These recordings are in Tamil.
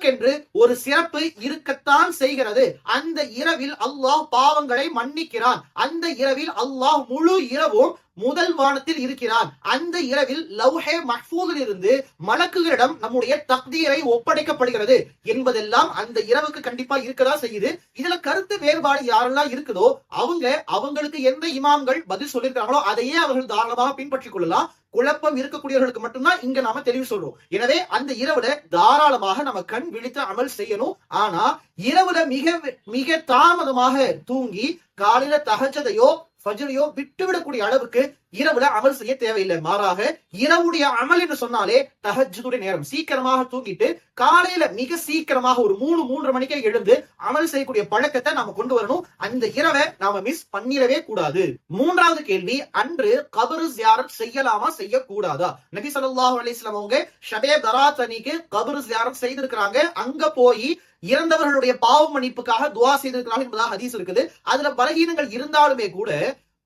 இரவுக்கென்று ஒரு சிறப்பு இருக்கத்தான் செய்கிறது. அந்த இரவில் அல்லாஹ் பாவங்களை மன்னிக்கிறான். அந்த இரவில் அல்லாஹ் முழு இரவும் முதல் வானத்தில் இருக்கிறான். அந்த இரவில் லவ்ஹே மஹ்ஃபூஸில் இருந்து மலக்குகளிடம் நம்முடைய தக்தீரை ஒப்படைக்கப்படுகிறது என்பதெல்லாம் அந்த இரவுக்கு கண்டிப்பா இருக்கதா செய்யுது. இதுல கருத்து வேறுபாடு யாரெல்லாம் இருக்குதோ அவங்களுக்கு எந்த இமாம்கள் பதில் சொல்லியிருக்காங்களோ அதையே அவர்கள் தாராளமாக பின்பற்றிக் கொள்ளலாம். குழப்பம் இருக்கக்கூடியவர்களுக்கு மட்டும்தான் இங்க நாம தெளிவு சொல்றோம். எனவே அந்த இரவுல தாராளமாக நம்ம கண் விழித்து அமல் செய்யணும். ஆனா இரவுல மிக மிக தாமதமாக தூங்கி காலையில தஹஜ்ஜதையோ ஃபஜ்ரையோ விட்டுவிடக்கூடிய அளவுக்கு இரவுல அமல் செய்ய தேவையில்லை. மாறாக இரவுடைய அமல் என்று சொன்னாலே தஹஜ்ஜுடைய நேரம். சீக்கிரமாக தூங்கிட்டு காலையில மிக சீக்கிரமாக ஒரு 3-3:30 மணிக்கே எழுந்து அமல் செய்யக்கூடிய பழக்கத்தை நாம கொண்டு வரணும். அந்த இரவை நாம மிஸ் பண்ணிடவே கூடாது. மூன்றாவது கேள்வி, அன்று கபர் ஜியாரத் செய்யலாமா செய்யக்கூடாதா? நபி ஸல்லல்லாஹு அலைஹி வஸல்லம் அவங்க ஷபே பராத் அன்னைக்கு கபர் ஜியாரத் செய்திருக்கிறாங்க. அங்க போய் இறந்தவர்களுடைய பாவ மன்னிப்புக்காக துவா செய்திருக்கிறார்கள் என்பதாக ஹதீஸ் இருக்குது. அதுல பலகீனங்கள் இருந்தாலுமே கூட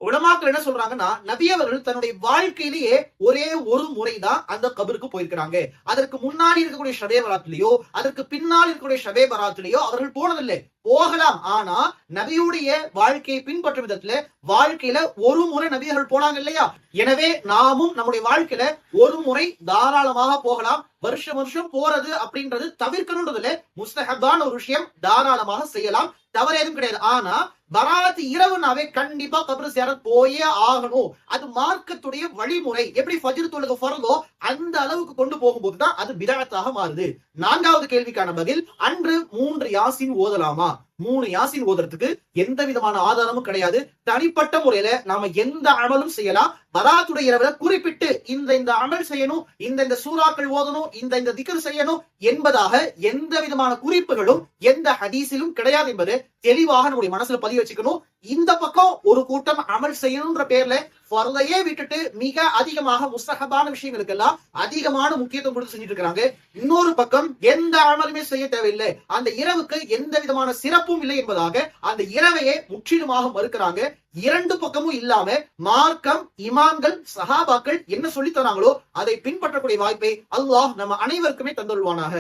உலமாக்கள் என்ன சொல்றாங்கன்னா, நபி அவர்கள் தன்னுடைய வாழ்க்கையிலேயே ஒரே ஒரு முறைதான் அந்த கபருக்கு போயிருக்கிறாங்க. அதற்கு முன்னாடி இருக்கக்கூடிய ஷபே பராத்லயோ அதற்கு பின்னால் இருக்கக்கூடிய ஷபே பராத்லயோ அவர்கள் போனதில்லை. போகலாம், ஆனா நபியுடைய வாழ்க்கையை பின்பற்றும் விதத்துல வாழ்க்கையில ஒரு முறை நபியர்கள் போனாங்க இல்லையா? எனவே நாமும் நம்முடைய வாழ்க்கையில ஒரு முறை தாராளமாக போகலாம். வருஷம் வருஷம் போறது அப்படின்றது தவிர்க்கணும்ன்றதுல முஸ்தஹப்பான ஒரு விஷயம், தாராளமாக செய்யலாம், தவறு எதுவும் கிடையாது. ஆனா பராத் இரவுனாவே கண்டிப்பா கபர் ஜியாரத் போயே ஆகணும். அது மார்க்கத்துடைய வழிமுறை. எப்படி ஃபஜ்ர் தொழுகை ஃபர்தோ அந்த அளவுக்கு கொண்டு போகும்போதுதான் அது பிதஅத்தாக மாறுது. நான்காவது கேள்விக்கான பதில், அன்று 3 யாசின் ஓதலாமா? 3 யாசின் ஓதுறதுக்கு எந்த விதமான ஆதாரமும் கிடையாது. தனிப்பட்ட முறையில நாம எந்த அமலும் செய்யலாம். பராத்துடைய இரவுல குறிப்பிட்டு இந்த அமல் செய்யணும், இந்த சூறாக்கள் ஓதணும், இந்த திக்ர் செய்யணும் என்பதாக எந்த விதமான குறிப்புகளும் எந்த ஹதீஸிலும் கிடையாது என்பது தெளிவாக நம்முடைய மனசுல பதிவு வச்சுக்கணும். இந்த பக்கம் ஒரு கூட்டம் அமல் செய்யணும்ன்ற பேர்ல ஃபர்தையே விட்டுட்டு மிக அதிகமாக முஸ்தஹபான விஷயங்களுக்கு எல்லாம் அதிகமான முக்கியத்துவம் கொடுத்து செஞ்சுட்டு இருக்காங்க. இன்னொரு பக்கம் எந்த அமலுமே செய்ய தேவையில்லை, அந்த இரவுக்கு எந்த விதமான சிறப்பும் இல்லை என்பதாக அந்த இரவையே முற்றிலுமாக மறுக்கிறாங்க. இரண்டு பக்கமும் இல்லாம மார்க்கம், இமாம்கள், சஹாபாக்கள் என்ன சொல்லி தராங்களோ அதை பின்பற்றக்கூடிய வாய்ப்பை அல்லாஹ் நம்ம அனைவருக்குமே தந்துள்வானாக.